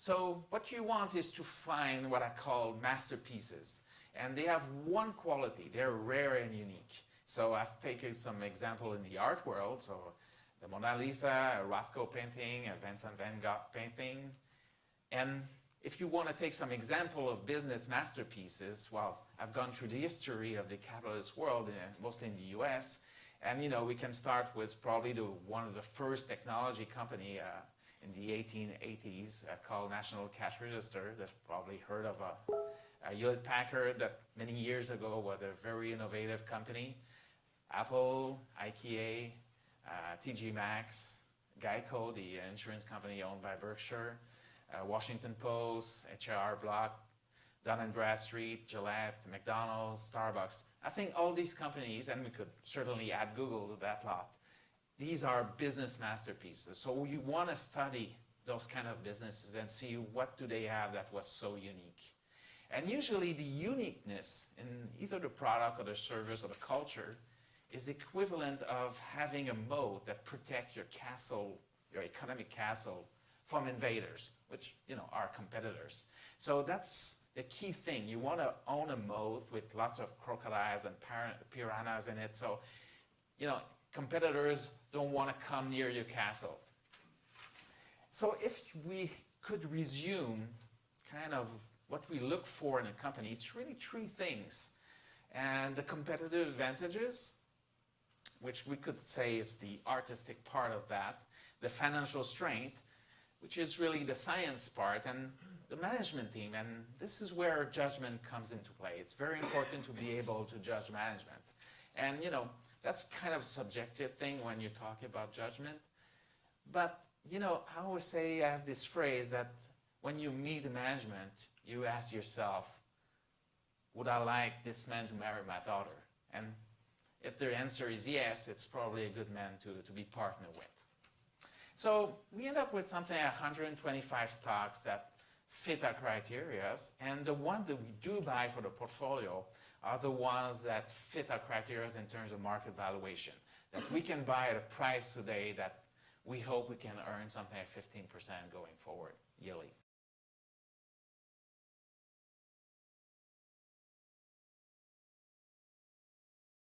So what you want is to find what I call masterpieces. And they have one quality. They're rare and unique. So I've taken some example in the art world. So the Mona Lisa, a Rothko painting, a Vincent van Gogh painting. And if you want to take some example of business masterpieces, well, I've gone through the history of the capitalist world, mostly in the US. And we can start with probably one of the first technology company in the 1880s called National Cash Register. That's probably heard of Hewlett Packard, that many years ago was a very innovative company. Apple, IKEA, TG Maxx, Geico, the insurance company owned by Berkshire, Washington Post, H.R. Block, Dun & Bradstreet, Gillette, McDonald's, Starbucks. I think all these companies, and we could certainly add Google to that lot, these are business masterpieces. So you want to study those kind of businesses and see what do they have that was so unique. And usually the uniqueness in either the product or the service or the culture is equivalent of having a moat that protects your castle, your economic castle, from invaders, which are competitors. So that's the key thing. You want to own a moat with lots of crocodiles and piranhas in it. So, competitors don't want to come near your castle. So if we could resume kind of what we look for in a company, it's really three things. And the competitive advantages, which we could say is the artistic part of that, the financial strength, which is really the science part, and the management team. And this is where judgment comes into play. It's very important to be able to judge management. And that's kind of a subjective thing when you talk about judgment. But I always say, I have this phrase that when you meet the management, you ask yourself, would I like this man to marry my daughter? And if their answer is yes, it's probably a good man to be partnered with. So we end up with something like 125 stocks that fit our criteria, and the ones that we do buy for the portfolio are the ones that fit our criteria in terms of market valuation, that we can buy at a price today that we hope we can earn something like 15% going forward yearly.